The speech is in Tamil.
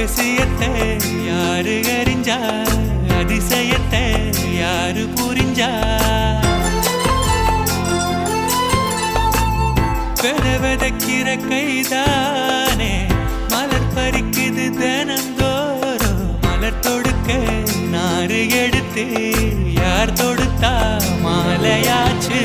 ரகசியத்தை யாரு அறிஞ்சா, அதிசயத்தை யாரு புரிஞ்சா? விதக்கிற கைதானே மலர் பறிக்குது தினந்தோறும். மலர் தொடுக்க நாறு எடுத்து யார் தொடுத்தா மாலையாச்சு.